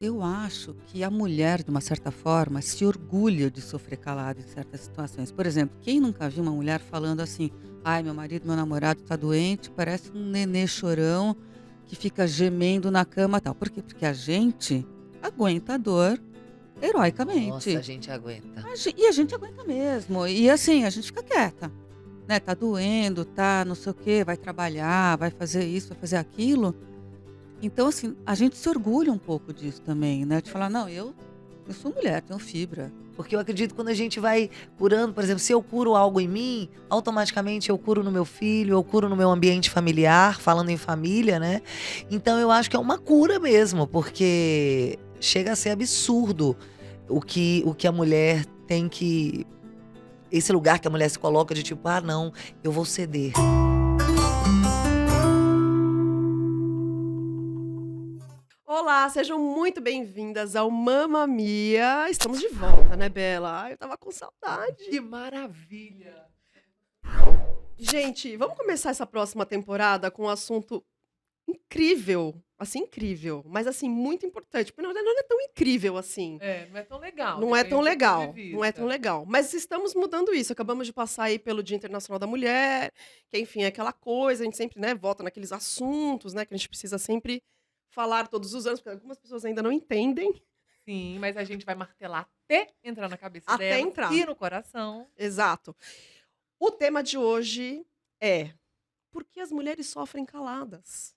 Eu acho que a mulher, de uma certa forma, se orgulha de sofrer calada em certas situações. Por exemplo, quem nunca viu uma mulher falando assim: "Ai, meu marido, meu namorado tá doente, parece um nenê chorão que fica gemendo na cama", tal. Por quê? Porque a gente aguenta a dor Nossa, a heroicamente. gente aguenta. A gente aguenta mesmo. E assim, a gente fica quieta, né? Tá doendo, tá não sei o quê, vai trabalhar, vai fazer isso, vai fazer aquilo. Então, assim, a gente se orgulha um pouco disso também, né, de falar: "Não, eu sou mulher, tenho fibra". Porque eu acredito que quando a gente vai curando, por exemplo, se eu curo algo em mim, automaticamente eu curo no meu filho, eu curo no meu ambiente familiar, falando em família, né. Então eu acho que é uma cura mesmo, porque chega a ser absurdo o que a mulher tem que esse lugar que a mulher se coloca de tipo: "Ah não, eu vou ceder". Olá, sejam muito bem-vindas ao Mamma Mia. Estamos de volta, né, Bela? Ai, eu estava com saudade. Que maravilha! Gente, vamos começar essa próxima temporada com um assunto incrível, assim, incrível, mas assim, muito importante, porque na verdade não é tão incrível assim. É, não é tão legal, Não é tão depende do ponto de legal, não é tão vista. legal. Mas estamos mudando isso. Acabamos de passar aí pelo Dia Internacional da Mulher, que enfim, é aquela coisa, a gente sempre, né, volta naqueles assuntos, né, que a gente precisa sempre falar todos os anos, porque algumas pessoas ainda não entendem. Sim, mas a gente vai martelar até entrar na cabeça Até delas entrar. e no coração. Exato. O tema de hoje é: por que as mulheres sofrem caladas?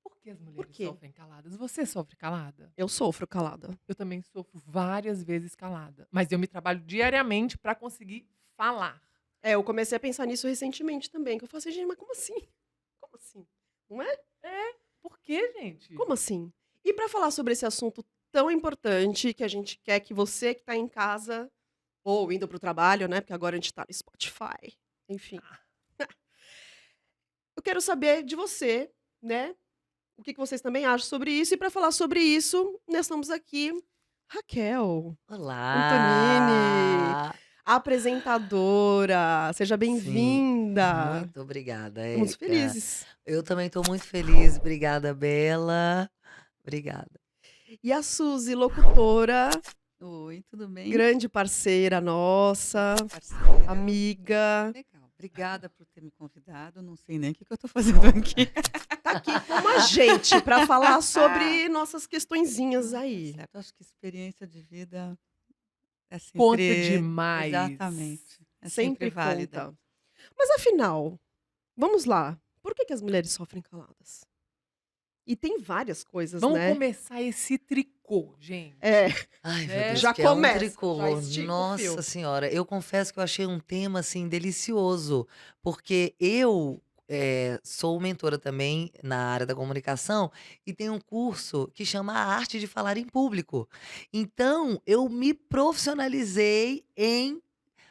Por que as Por mulheres quê? sofrem caladas? Você sofre calada? Eu sofro calada. Eu também sofro várias vezes calada, mas eu me trabalho diariamente pra conseguir falar. É, eu comecei a pensar nisso recentemente também, que eu falei assim: "Gente, mas como assim? Como assim?". Não é? É, por quê, gente? Como assim? E para falar sobre esse assunto tão importante, que a gente quer que você que tá em casa ou indo para o trabalho, né, porque agora a gente tá no Spotify, enfim. Eu quero saber de você, né, o que que vocês também acham sobre isso, e para falar sobre isso, nós estamos aqui, Raquel Antonini, Olá! apresentadora, seja Sim, bem-vinda. muito obrigada, Estamos Érica. felizes. Eu também estou muito feliz, obrigada Bela, obrigada. E a Suzy, locutora, "Oi, tudo bem? grande parceira nossa, Parceira". amiga, Legal, obrigada por ter me convidado, não sei nem o que que eu tô fazendo aqui. tá aqui como a gente para falar sobre nossas questõezinhas Tá aí. certo, acho que experiência de vida é Conta sempre demais. exatamente, é sempre Sempre válida. conta. Mas afinal, vamos lá, por que que as mulheres sofrem caladas? E tem várias coisas, Vamos né. começar esse tricô, É, gente, Ai meu né? Deus, já que é um começa, já tricô, estica o nossa fio. senhora, eu confesso que eu achei um tema, assim, delicioso, porque eu, sou mentora também na área da comunicação e tenho um curso que chama A Arte de Falar em Público. Então, eu me profissionalizei em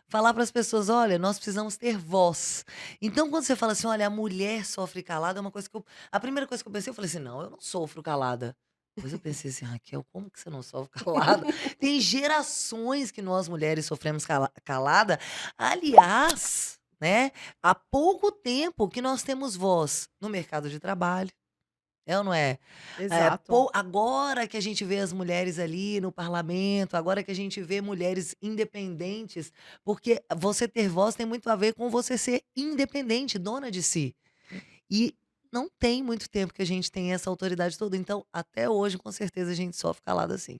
falar para as pessoas: "Olha, nós precisamos ter voz". Então, quando você fala assim: "Olha, a mulher sofre calada", é uma coisa que eu a primeira coisa que eu pensei, eu falei assim: "Não, eu não sofro calada". Depois eu pensei assim: "Raquel, como que você não sofre calada?". Tem gerações que nós mulheres sofremos calada. Aliás, né, há pouco tempo que nós temos voz no mercado de trabalho, é ou não é? Exato. Agora que a gente vê as mulheres ali no parlamento, agora que a gente vê mulheres independentes, porque você ter voz tem muito a ver com você ser independente, dona de si. E não tem muito tempo que a gente tem essa autoridade toda, então até hoje com certeza a gente sofre calada sim.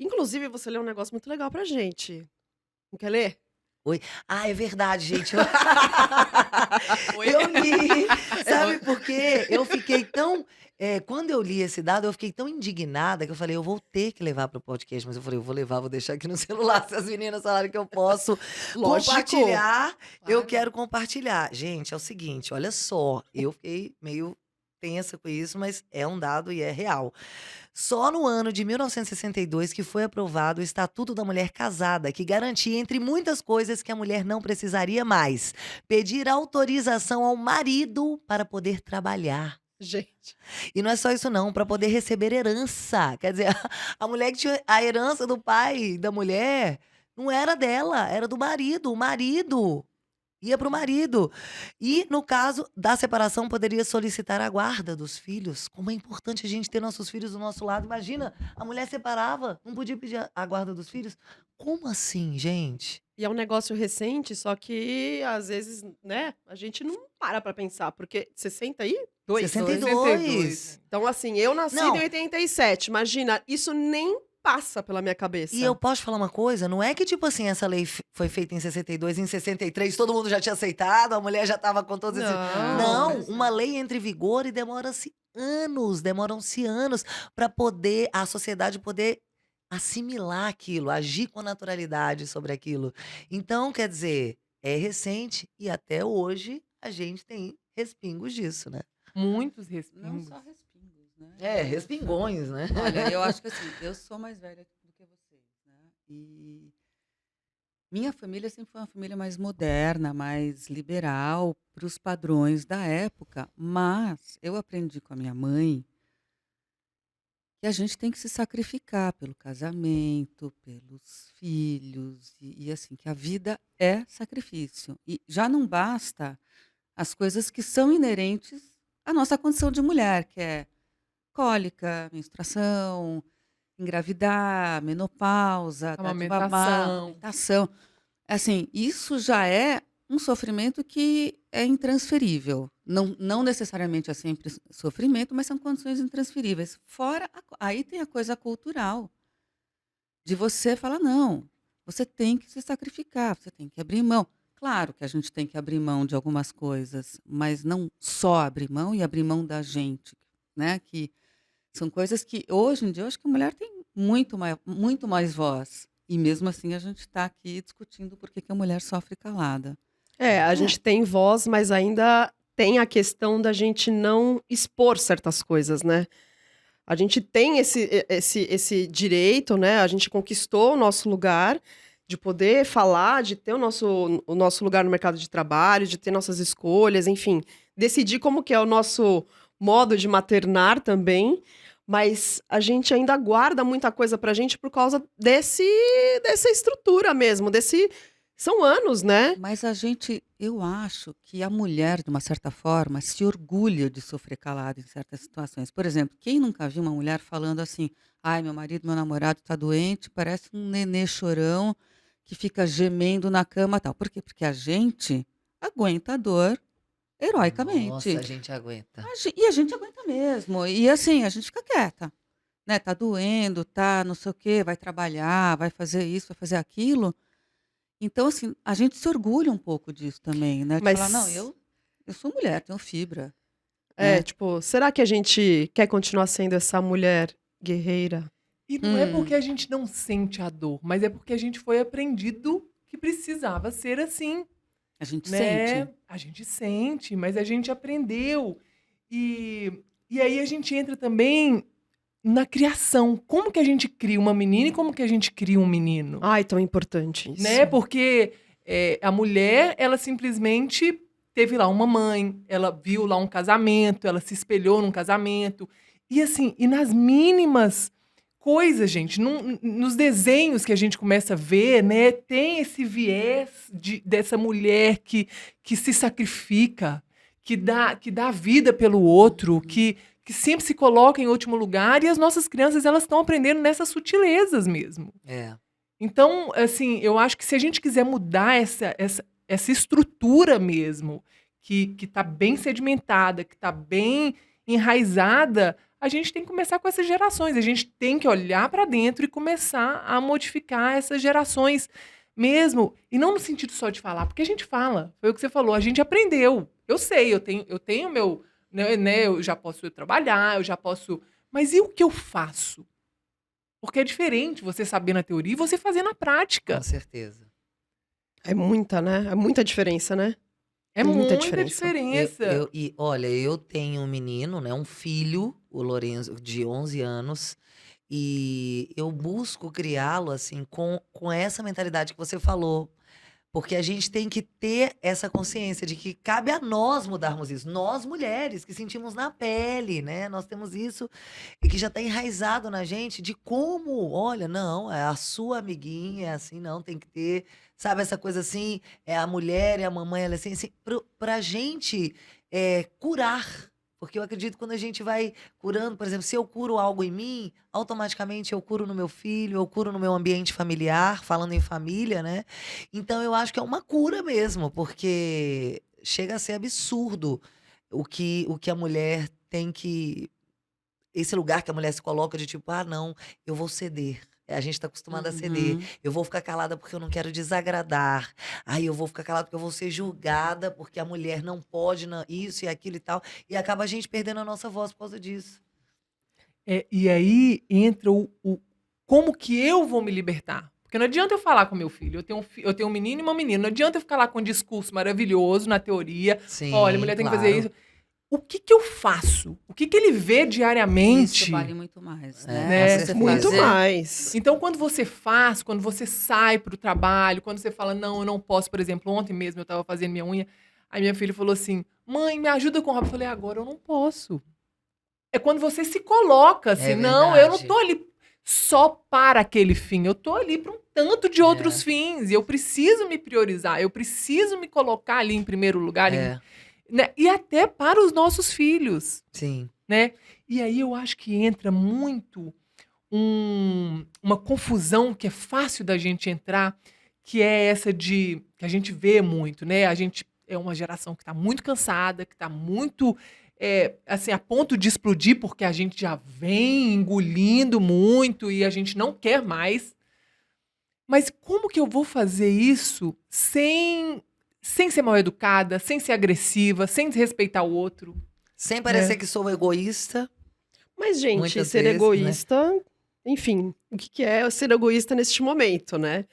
Inclusive você leu um negócio muito legal pra gente. Não quer ler? Oi? Ah, é verdade gente, eu Oi? eu li, Oi. sabe por quê? Eu fiquei tão quando eu li esse dado, eu fiquei tão indignada que eu falei: "Eu vou ter que levar para o podcast", mas eu falei: "Eu vou levar, vou deixar aqui no celular, se as meninas falarem que eu posso Lógico. compartilhar, eu Claro. quero compartilhar". Gente, é o seguinte, olha só, eu fiquei meio tensa com isso, mas é um dado e é real. Só no ano de 1962 que foi aprovado o Estatuto da Mulher Casada, que garantia, entre muitas coisas, que a mulher não precisaria mais pedir autorização ao marido para poder trabalhar. Gente, E não é só isso não, para poder receber herança. Quer dizer, a mulher que tinha a herança do pai da mulher não era dela, era do marido. O marido Ia pro marido. E, no caso da separação, poderia solicitar a guarda dos filhos. Como é importante a gente ter nossos filhos do nosso lado. Imagina, a mulher separava, não podia pedir a guarda dos filhos. Como assim, gente? E é um negócio recente, só que às vezes, né, a gente não para pra pensar, porque 62? 62. Então, assim, eu nasci em Não, 87, imagina, isso nem passa pela minha e eu cabeça. posso te falar uma coisa? Não é que, tipo assim, essa lei foi feita em 62, em 63, todo mundo já tinha aceitado, a mulher já tava com todos esses. Não, Não, Pois uma é. lei entra em vigor e demoram-se anos para poder, a sociedade poder assimilar aquilo, agir com naturalidade sobre aquilo. Então, quer dizer, é recente e até hoje a gente tem respingos disso, né? Muitos Não respingos. só respingos, né? É, respingões, né? Olha, eu acho que assim, eu sou mais velha do que vocês, né? E minha família sempre foi uma família mais moderna, mais liberal para os padrões da época, mas eu aprendi com a minha mãe que a gente tem que se sacrificar pelo casamento, pelos filhos, e assim, que a vida é sacrifício. E já não basta as coisas que são inerentes à nossa condição de mulher, que é cólica, menstruação, engravidar, menopausa, dar de mamar, Amamentação. amamentação. Assim, isso já é um sofrimento que é intransferível. Não necessariamente é sempre sofrimento, mas são condições intransferíveis. Fora, aí tem a coisa cultural, de você falar, não, você tem que se sacrificar, você tem que abrir mão. Claro que a gente tem que abrir mão de algumas coisas, mas não só abrir mão e abrir mão da gente, né? Que são coisas que hoje em dia eu acho que a mulher tem muito mais voz. E mesmo assim a gente está aqui discutindo por que que a mulher sofre calada. É, a É, gente tem voz, mas ainda tem a questão da gente não expor certas coisas, né? A gente tem esse direito, né? A gente conquistou o nosso lugar de poder falar, de ter o nosso lugar no mercado de trabalho, de ter nossas escolhas, enfim, decidir como que é o nosso modo de maternar também, mas a gente ainda guarda muita coisa pra gente por causa dessa estrutura mesmo, são anos, né? mas eu acho que a mulher, de uma certa forma, se orgulha de sofrer calada em certas situações. Por exemplo, quem nunca viu uma mulher falando assim: ai, meu marido, meu namorado está doente, parece um nenê chorão que fica gemendo na cama tal. Por quê? Porque a gente aguenta a dor Nossa, a heroicamente. gente aguenta. E a gente aguenta mesmo. E assim, a gente fica quieta, né? Tá doendo, tá não sei o quê, vai trabalhar, vai fazer isso, vai fazer aquilo. Então, assim, a gente se orgulha um pouco disso também, né? De falar, não, Mas eu sou mulher, tenho fibra, é, né? tipo, será que a gente quer continuar sendo essa mulher guerreira? E não é porque Hum, a gente não sente a dor, mas é porque a gente foi aprendido que precisava ser assim, a gente né? sente. A gente sente, mas a gente aprendeu. E, e aí a gente entra também na criação. Como que a gente cria uma menina e como que a gente cria um menino? Ai, tão importante Né? isso. Porque a mulher, ela simplesmente teve lá uma mãe, ela viu lá um casamento, ela se espelhou num casamento. E assim, e nas mínimas coisas, gente, nos desenhos que a gente começa a ver, né, tem esse viés dessa mulher que se sacrifica, que dá vida pelo outro, que sempre se coloca em último lugar, e as nossas crianças, elas estão aprendendo nessas sutilezas mesmo. É. Então, assim, eu acho que se a gente quiser mudar essa estrutura mesmo, que está bem sedimentada, que está bem enraizada, a gente tem que começar com essas gerações. A gente tem que olhar para dentro e começar a modificar essas gerações mesmo. E não no sentido só de falar, porque a gente fala. Foi o que você falou, a gente aprendeu. Eu sei, eu tenho meu. Né, eu já posso trabalhar, eu já posso. Mas e o que eu faço? Porque é diferente você saber na teoria e você fazer na Com prática. certeza. É muita, né? É muita diferença, né? É Muita muita diferença. diferença. E olha, eu tenho um menino, né, um filho, o Lorenzo, de 11 anos, e eu busco criá-lo assim com essa mentalidade que você falou. Porque a gente tem que ter essa consciência de que cabe a nós mudarmos isso. Nós, mulheres, que sentimos na pele, né? Nós temos isso e que já está enraizado na gente de como, olha, não, é a sua amiguinha, é assim, não, tem que ter, sabe, essa coisa assim, é a mulher, é a mamãe, ela é assim, pra gente curar. Porque eu acredito que quando a gente vai curando, por exemplo, se eu curo algo em mim, automaticamente eu curo no meu filho, eu curo no meu ambiente familiar, falando em família, né? Então eu acho que é uma cura mesmo, porque chega a ser absurdo o que a mulher tem que. Esse lugar que a mulher se coloca de tipo, ah, não, eu vou ceder. A gente está acostumada a ceder. Uhum. Eu vou ficar calada porque eu não quero desagradar. Aí eu vou ficar calada porque eu vou ser julgada, porque a mulher não pode isso e aquilo e tal. E acaba a gente perdendo a nossa voz por causa disso. E aí entra como que eu vou me libertar? Porque não adianta eu falar com meu filho. Eu tenho um menino e uma menina. Não adianta eu ficar lá com um discurso maravilhoso na teoria. Olha, a Sim, mulher tem que fazer claro. isso. O que que eu faço? O que que ele vê diariamente? Isso vale muito mais, É, né? com Você Muito fazer- mais. Então, quando você sai pro trabalho, quando você fala, não, eu não posso, por exemplo, ontem mesmo eu tava fazendo minha unha, aí minha filha falou assim, mãe, me ajuda com o hobby. Eu falei, agora eu não posso. É quando você se coloca assim, não, eu não verdade. tô ali só para aquele fim, eu tô ali para um tanto de outros fins, e eu preciso me priorizar, eu preciso me colocar ali em primeiro lugar, né? E até para os nossos filhos, Sim. né? E aí eu acho que entra muito uma confusão que é fácil da gente entrar, que é essa que a gente vê muito, né? A gente é uma geração que está muito cansada, que está muito assim, a ponto de explodir, porque a gente já vem engolindo muito e a gente não quer mais. Mas como que eu vou fazer isso sem ser mal educada, sem ser agressiva, sem desrespeitar o outro? Sem parecer que sou egoísta. Mas, gente, Muitas ser vezes, né? egoísta, enfim, o que que é ser egoísta neste momento, né?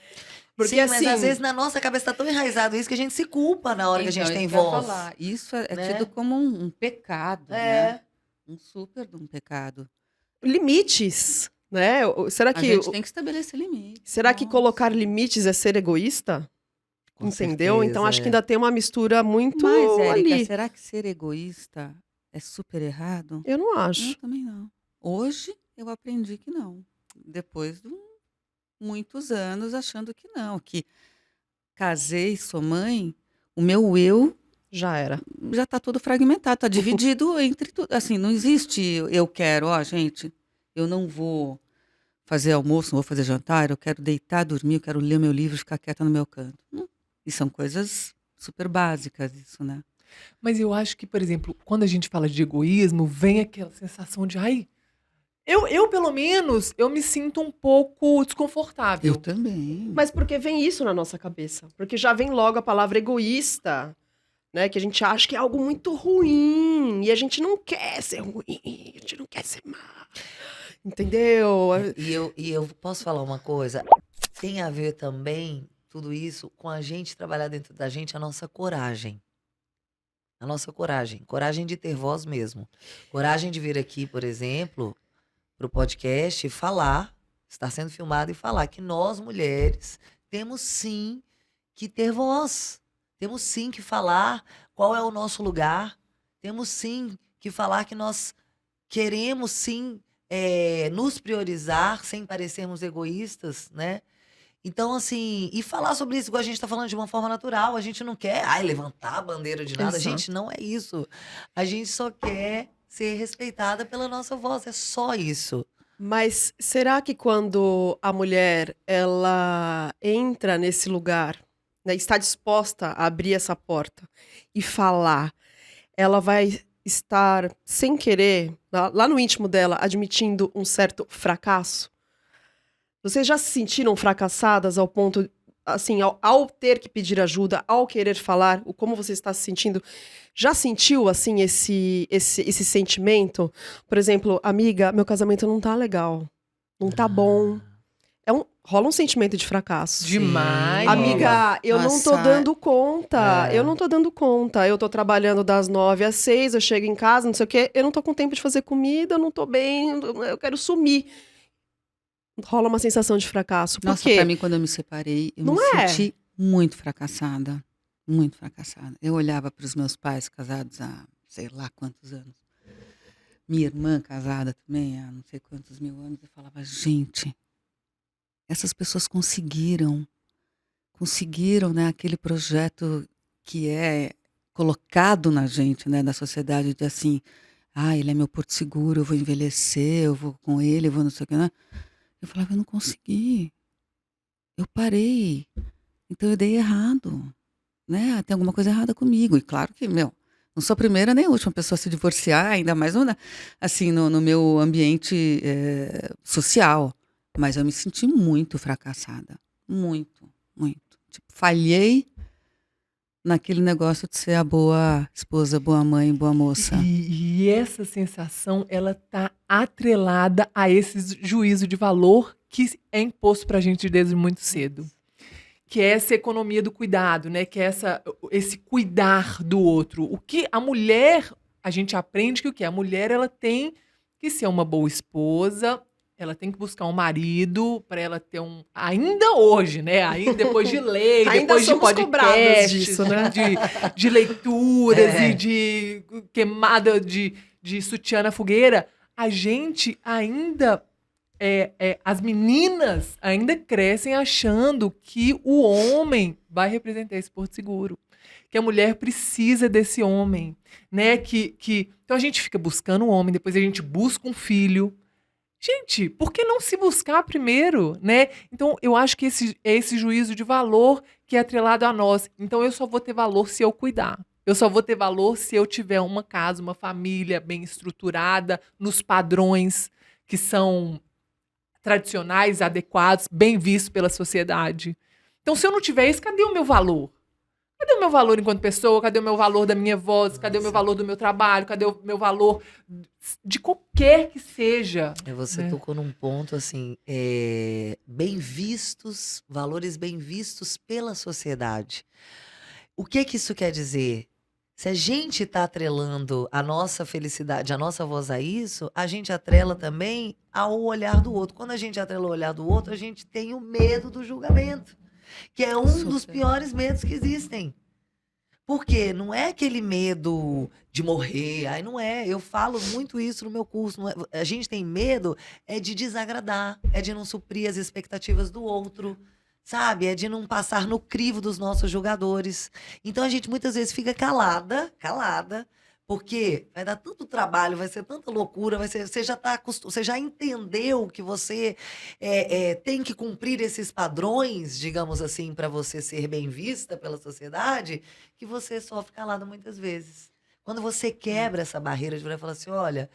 Porque Sim, assim, mas às vezes na nossa cabeça tá tão enraizado isso que a gente se culpa na hora que a gente Então, tem isso que eu ia voz. falar. Isso é né? tido como um pecado, né? Um super de um pecado. limites, né? Será A que, gente tem que estabelecer limites. será que Nossa. colocar limites é ser egoísta? Com Entendeu? certeza, Então acho que é. ainda tem uma mistura muito Mas, Érica, ali. será que ser egoísta é super errado? Eu não Eu acho. também não. Hoje eu aprendi que não. Depois de muitos anos achando que não, que casei, sou mãe, o meu eu Já era. já está tudo fragmentado, está dividido entre tudo. Assim, não existe eu quero, ó, gente, eu não vou fazer almoço, não vou fazer jantar, eu quero deitar, dormir, eu quero ler meu livro e ficar quieta no meu canto. Não. E são coisas super básicas, isso, né? Mas eu acho que, por exemplo, quando a gente fala de egoísmo, vem aquela sensação de, ai, eu pelo menos, eu me sinto um pouco desconfortável. Eu também. Mas porque vem isso na nossa cabeça? Porque já vem logo a palavra egoísta, né? Que a gente acha que é algo muito ruim. E a gente não quer ser ruim, a gente não quer ser má. Entendeu? E eu posso falar uma coisa? Tem a ver também, tudo isso, com a gente trabalhar dentro da gente a nossa coragem. A nossa coragem. Coragem de ter voz mesmo. Coragem de vir aqui, por exemplo, pro podcast e falar, estar sendo filmado e falar que nós, mulheres, temos sim que ter voz. Temos sim que falar qual é o nosso lugar. Temos sim que falar que nós queremos sim nos priorizar sem parecermos egoístas, né? Então, assim, e falar sobre isso, igual a gente tá falando de uma forma natural. A gente não quer, levantar a bandeira de nada. Exato. Gente, não é isso. A gente só quer ser respeitada pela nossa voz. É só isso. Mas será que quando a mulher ela entra nesse lugar, né, está disposta a abrir essa porta e falar, ela vai estar sem querer, lá no íntimo dela, admitindo um certo fracasso? Vocês já se sentiram fracassadas ao ponto, assim, ao ter que pedir ajuda, ao querer falar, como você está se sentindo? Já sentiu, assim, esse sentimento? Por exemplo, amiga, meu casamento não tá legal. Não tá bom. Rola um sentimento de fracasso. Demais. Sim. Amiga, eu não tô Nossa, dando conta. é. Eu não tô dando conta. Eu tô trabalhando das 9 às 6, eu chego em casa, não sei o quê. Eu não tô com tempo de fazer comida, eu não tô bem, eu quero sumir. Rola uma sensação de fracasso. Por Nossa, quê? pra mim, quando eu me separei, eu Não me é? senti muito fracassada. Muito fracassada. Eu olhava para os meus pais casados há sei lá quantos anos. Minha irmã casada também há não sei quantos mil anos. Eu falava, gente, essas pessoas conseguiram, né, aquele projeto que é colocado na gente, né, da sociedade, de assim, ele é meu porto seguro, eu vou envelhecer, eu vou com ele, eu vou não sei o que, né? Eu falava, eu não consegui, eu parei, então eu dei errado, né? Tem alguma coisa errada comigo. E claro que, meu, não sou a primeira nem a última pessoa a se divorciar, ainda mais assim, no meu ambiente social. Mas eu me senti muito fracassada. Muito, muito. Tipo, falhei naquele negócio de ser a boa esposa, boa mãe, boa moça. E essa sensação, ela tá atrelada a esse juízo de valor que é imposto pra gente desde muito cedo. Que é essa economia do cuidado, né? Que é esse cuidar do outro. O que a mulher, a gente aprende que o quê? A mulher, ela tem que ser uma boa esposa, ela tem que buscar um marido para ela ter ainda hoje, né? Ainda depois de lei, Ainda depois de somos cobradas podcasts, disso, né? de leituras É. e de queimada de sutiã na fogueira, a gente ainda as meninas ainda crescem achando que o homem vai representar esse porto seguro, que a mulher precisa desse homem, né? Então a gente fica buscando um homem, depois a gente busca um filho. Gente, por que não se buscar primeiro, né? Então eu acho que esse juízo de valor que é atrelado a nós. Então eu só vou ter valor se eu cuidar. Eu só vou ter valor se eu tiver uma casa, uma família bem estruturada, nos padrões que são tradicionais, adequados, bem vistos pela sociedade. Então, se eu não tiver isso, cadê o meu valor? Cadê o meu valor enquanto pessoa? Cadê o meu valor da minha voz? Cadê o meu valor do meu trabalho? Cadê o meu valor de qualquer que seja? E você né? tocou num ponto assim, bem vistos, valores bem vistos pela sociedade. O que que isso quer dizer? Se a gente está atrelando a nossa felicidade, a nossa voz a isso, a gente atrela também ao olhar do outro. Quando a gente atrela o olhar do outro, a gente tem o medo do julgamento, que é um dos Super. piores medos que existem. Por quê? Não é aquele medo de morrer, aí não é. Eu falo muito isso no meu curso. Não é- a gente tem medo de desagradar, é de não suprir as expectativas do outro, sabe? É de não passar no crivo dos nossos julgadores. Então a gente muitas vezes fica calada, porque vai dar tanto trabalho, vai ser tanta loucura, você já você já entendeu que você tem que cumprir esses padrões, digamos assim, para você ser bem vista pela sociedade, que você sofre calada muitas vezes. Quando você quebra essa barreira de falar assim, olha,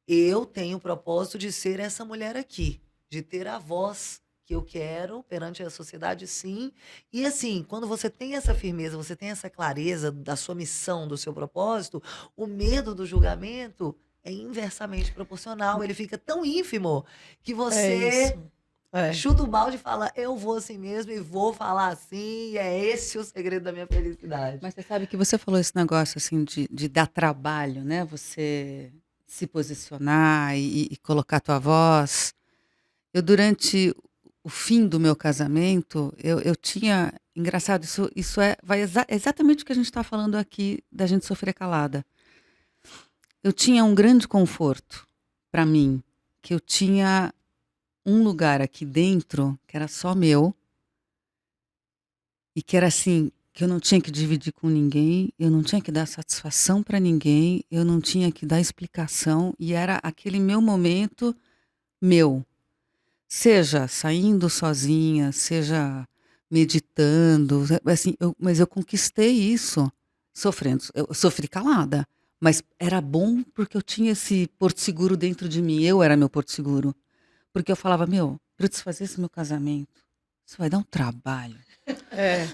eu tenho o propósito de ser essa mulher aqui, de ter a voz que eu quero perante a sociedade, sim. E assim, quando você tem essa firmeza, você tem essa clareza da sua missão, do seu propósito, o medo do julgamento é inversamente proporcional. Ele fica tão ínfimo que É você isso. É. chuta o balde e fala, eu vou assim mesmo e vou falar assim, e é esse o segredo da minha felicidade. Mas você sabe que você falou esse negócio assim de dar trabalho, né? Você se posicionar e colocar a tua voz. Eu, durante o fim do meu casamento, eu tinha. Engraçado, isso exatamente o que a gente está falando aqui, da gente sofrer calada. Eu tinha um grande conforto para mim, que eu tinha um lugar aqui dentro que era só meu, e que era assim, que eu não tinha que dividir com ninguém, eu não tinha que dar satisfação para ninguém, eu não tinha que dar explicação, e era aquele meu momento meu. Seja saindo sozinha, seja meditando, assim, mas eu conquistei isso sofrendo. Eu sofri calada, mas era bom porque eu tinha esse porto seguro dentro de mim. Eu era meu porto seguro. Porque eu falava, meu, para eu desfazer esse meu casamento, isso vai dar um trabalho. É.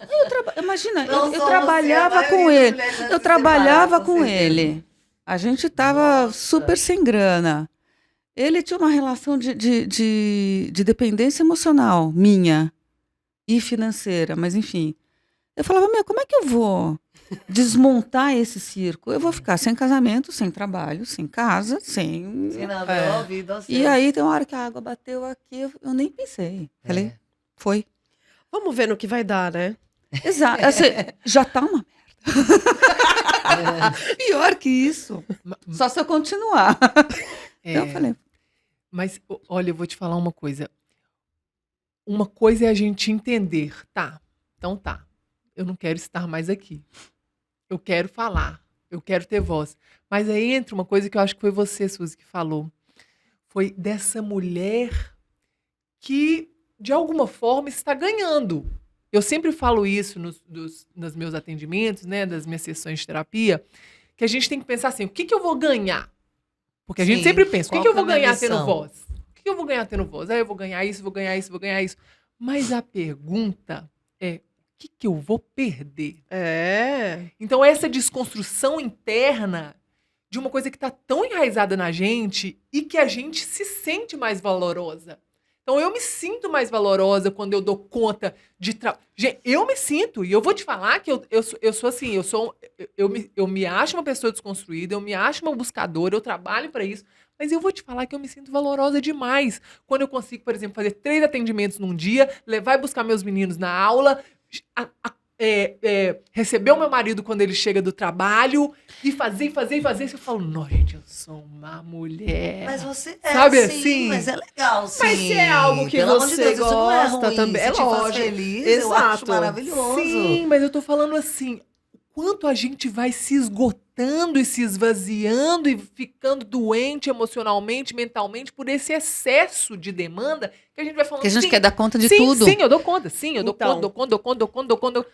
Imagina, Não eu somos trabalhava a com maioria das ele. mulheres já Eu se trabalhava separaram, com com certeza. ele. A gente tava Nossa. super sem grana. Ele tinha uma relação de dependência emocional, minha, e financeira, mas enfim. Eu falava, meu, como é que eu vou desmontar esse circo? Eu vou ficar sem casamento, sem trabalho, sem casa, sem. Sem nada, É. ó, vida, ó, E céu. aí tem uma hora que a água bateu aqui, eu nem pensei. Falei, É. foi. Vamos ver no que vai dar, né? Exato. Assim, já tá uma merda. Pior que isso. Ma- Só se eu continuar. Então eu É, falei, mas, olha, eu vou te falar uma coisa. Uma coisa é a gente entender, tá? Então tá. Eu não quero estar mais aqui. Eu quero falar. Eu quero ter voz. Mas aí entra uma coisa que eu acho que foi você, Suzy, que falou. Foi dessa mulher que, de alguma forma, está ganhando. Eu sempre falo isso nos meus atendimentos, né, das minhas sessões de terapia, que a gente tem que pensar assim, o que eu vou ganhar? Porque a gente Sim, sempre pensa, o qual que eu que é a vou minha ganhar tendo missão? voz? O que eu vou ganhar tendo voz? Ah, eu vou ganhar isso, vou ganhar isso, vou ganhar isso. Mas a pergunta é, o que eu vou perder? É. Então, essa desconstrução interna de uma coisa que está tão enraizada na gente e que a gente se sente mais valorosa. Então, eu me sinto mais valorosa quando eu dou conta de... Gente, eu me sinto, e eu vou te falar que eu sou assim, eu me acho uma pessoa desconstruída, eu me acho uma buscadora, eu trabalho para isso, mas eu vou te falar que eu me sinto valorosa demais quando eu consigo, por exemplo, fazer 3 atendimentos num dia, levar e buscar meus meninos na aula, receber o meu marido quando ele chega do trabalho e fazer. Eu falo, não, gente, eu sou uma mulher. Mas você é, Sabe sim, assim? mas é legal, sim. Mas se é algo que Pelo amor de você Deus, isso não é gosta ruim. também, Se é te faz lógico. feliz, eu acho Exato. maravilhoso. Sim, mas eu tô falando assim, o quanto a gente vai se esgotando e se esvaziando e ficando doente emocionalmente, mentalmente, por esse excesso de demanda que a gente vai falando que a gente sim, quer dar conta de sim, tudo. sim, eu dou conta, sim, eu dou Então. conta, dou conta.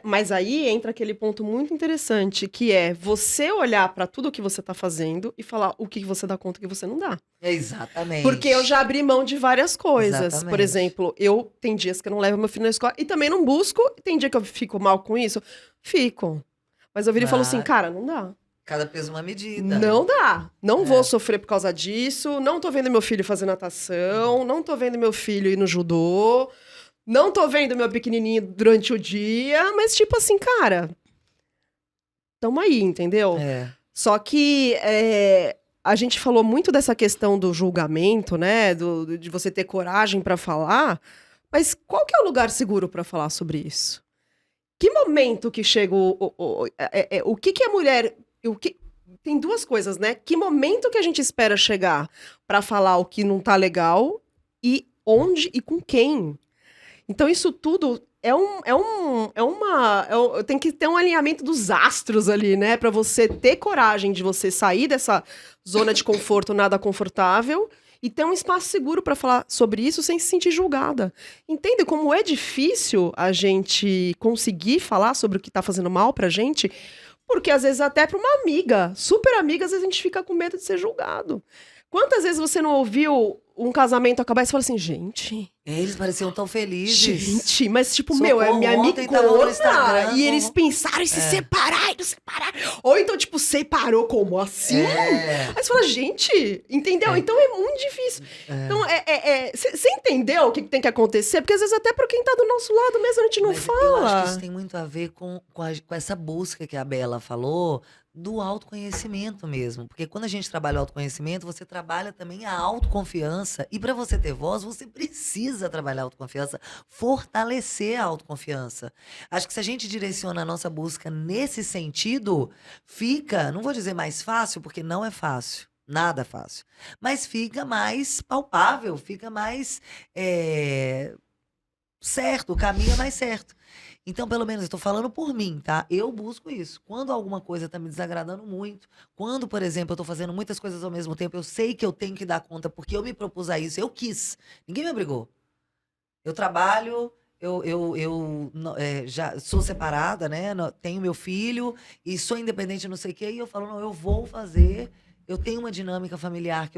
Mas aí entra aquele ponto muito interessante, que é você olhar pra tudo que você tá fazendo e falar o que você dá conta e o que você não dá. Exatamente. Porque eu já abri mão de várias coisas. Por Exatamente. exemplo, eu tem dias que eu não levo meu filho na escola e também não busco. Tem dia que eu fico mal com isso? Fico. Mas eu viro e falo assim, Mas- cara, não dá. Cada peso uma medida. Não dá. Não É. vou sofrer por causa disso. Não tô vendo meu filho fazer natação. Não tô vendo meu filho ir no judô. Não tô vendo meu pequenininho durante o dia. Mas, tipo assim, cara. Tamo aí, entendeu? É. Só que a gente falou muito dessa questão do julgamento, né? De você ter coragem pra falar. Mas qual que é o lugar seguro pra falar sobre isso? Que momento que chega o que a mulher... Tem duas coisas, né? Que momento que a gente espera chegar pra falar o que não tá legal e onde e com quem? Então isso tudo tem que ter um alinhamento dos astros ali, né? Pra você ter coragem de você sair dessa zona de conforto nada confortável e ter um espaço seguro pra falar sobre isso sem se sentir julgada. Entende como é difícil a gente conseguir falar sobre o que tá fazendo mal pra gente? Porque às vezes até pra uma amiga, super amiga, às vezes a gente fica com medo de ser julgado. Quantas vezes você não ouviu um casamento acabar e você fala assim, gente... Eles pareciam tão felizes. Gente, mas tipo, Socorro, é minha ontem tava no Instagram, amigona. E eles como- pensaram em se separar e não separar. Ou então, tipo, separou como assim? É. Aí você fala, gente, entendeu? É. Então é muito difícil. Então, você entendeu o que tem que acontecer? Porque às vezes até pra quem tá do nosso lado mesmo a gente não Mas eu acho fala. que isso tem muito a ver com essa busca que a Bela falou do autoconhecimento mesmo. Porque quando a gente trabalha o autoconhecimento, você trabalha também a autoconfiança. E para você ter voz, você precisa trabalhar a autoconfiança, fortalecer a autoconfiança. Acho que se a gente direciona a nossa busca nesse sentido, fica, não vou dizer mais fácil, porque não é fácil. Nada fácil. Mas fica mais palpável, fica mais certo, o caminho é mais certo. Então, pelo menos, eu tô falando por mim, tá? Eu busco isso. Quando alguma coisa tá me desagradando muito, quando, por exemplo, eu tô fazendo muitas coisas ao mesmo tempo, eu sei que eu tenho que dar conta, porque eu me propus a isso, eu quis. Ninguém me obrigou. Eu trabalho, já sou separada, né? Tenho meu filho e sou independente, não sei o quê, e eu falo, não, eu vou fazer. Eu tenho uma dinâmica familiar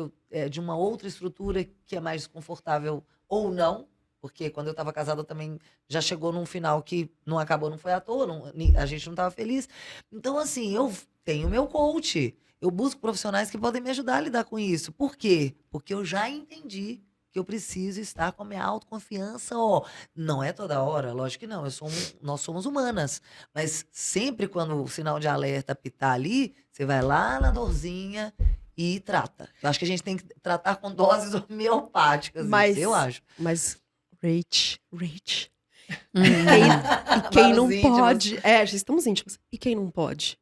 de uma outra estrutura que é mais confortável ou não. Porque quando eu estava casada também já chegou num final que não acabou, não foi à toa, a gente não estava feliz. Então, assim, eu tenho meu coach. Eu busco profissionais que podem me ajudar a lidar com isso. Por quê? Porque eu já entendi que eu preciso estar com a minha autoconfiança, ó. Não é toda hora, lógico que não. Nós somos humanas. Mas sempre quando o sinal de alerta apitar ali, você vai lá na dorzinha e trata. Eu acho que a gente tem que tratar com doses homeopáticas, Mas- isso, eu acho. Mas, Rach, E quem não Vamos íntimos. pode. É, já estamos íntimos. E quem não pode?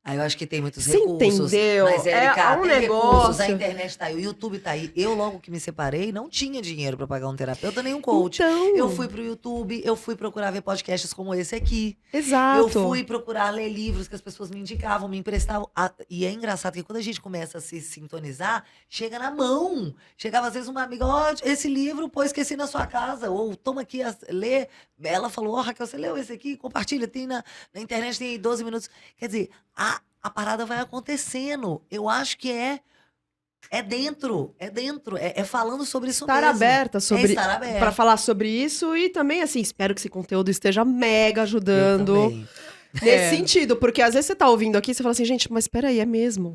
Aí eu acho que tem muitos Você recursos. entendeu? Mas, Érica, É um tem recursos, a negócio. internet tá aí, o YouTube tá aí. Eu, logo que me separei, não tinha dinheiro pra pagar um terapeuta nem um coach. Então, Eu fui pro YouTube, eu fui procurar ver podcasts como esse aqui. exato. Eu fui procurar ler livros que as pessoas me indicavam, me emprestavam. E é engraçado que quando a gente começa a se sintonizar, chega na mão. Chegava às vezes uma amiga, ó, esse livro, pô, esqueci na sua casa. Ou toma aqui, lê. Ela falou, ó, Raquel, você leu esse aqui? Compartilha, tem na internet, tem aí 12 minutos. Quer dizer, a parada vai acontecendo. Eu acho que é dentro, é falando sobre isso Estar mesmo. aberta sobre estar aberta. para falar sobre isso e também assim, espero que esse conteúdo esteja mega Eu ajudando também. nesse sentido, porque às vezes você tá ouvindo aqui e você fala assim, gente, mas peraí, é mesmo?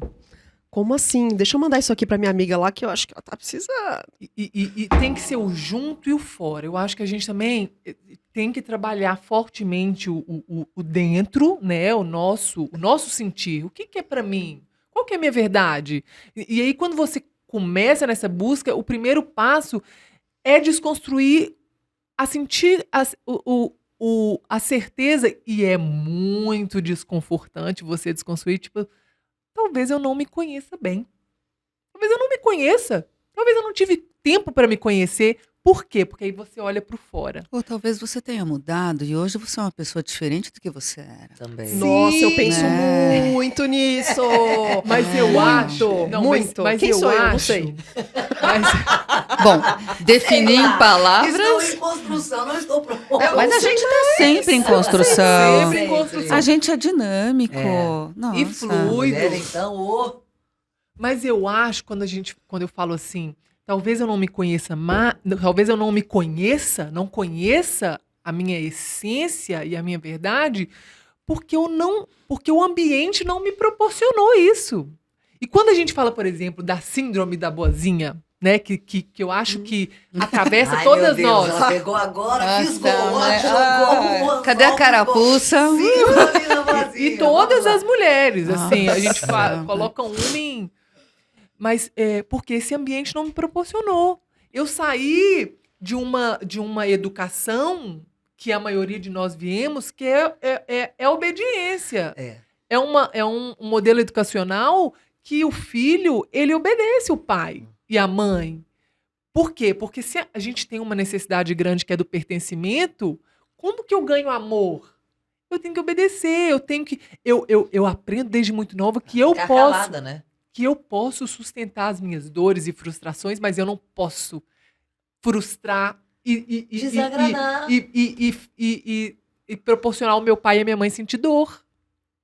Como assim? Deixa eu mandar isso aqui pra minha amiga lá que eu acho que ela tá precisando. E tem que ser o junto e o fora. Eu acho que a gente também tem que trabalhar fortemente o dentro, né? O nosso sentir. O que é pra mim? Qual que é a minha verdade? E aí, quando você começa nessa busca, o primeiro passo é desconstruir a sentir a certeza. E é muito desconfortante você desconstruir, tipo, talvez eu não me conheça bem. Talvez eu não me conheça. Talvez eu não tive tempo para me conhecer. Por quê? Porque aí você olha pro fora. Ou talvez você tenha mudado e hoje você é uma pessoa diferente do que você era. Também. Sim. Nossa, eu penso né? muito nisso. Mas eu Muito, acho. Não, muito. Mas Quem eu sou eu? acho. Não sei. Mas, Bom, definir Sei lá, em palavras. Estou em construção, não estou pronta. É, mas a gente está sempre em construção. sempre em construção. A gente é dinâmico. É. Nossa. E fluido. Mulher, então, mas eu acho, quando eu falo assim, talvez eu não me conheça talvez eu não me conheça, não conheça a minha essência e a minha verdade, porque o ambiente não me proporcionou isso. E quando a gente fala, por exemplo, da síndrome da boazinha, né, que eu acho que atravessa Ai, todas meu Deus, nós. ela pegou agora, fisgou, né? jogou uma Cadê a só, carapuça? Síndrome da boazinha, E todas vamos as mulheres, assim, a gente Nossa. coloca um em... Mas porque esse ambiente não me proporcionou. Eu saí de uma educação que a maioria de nós viemos, que é obediência. lá. É um modelo educacional que o filho, ele obedece o pai e a mãe. Por quê? Porque se a gente tem uma necessidade grande que é do pertencimento, como que eu ganho amor? Eu tenho que obedecer, eu tenho que... Eu aprendo desde muito nova que eu Ficar posso... calada, né? Que eu posso sustentar as minhas dores e frustrações, mas eu não posso frustrar Desagradar. e proporcionar ao meu pai e à minha mãe sentir dor.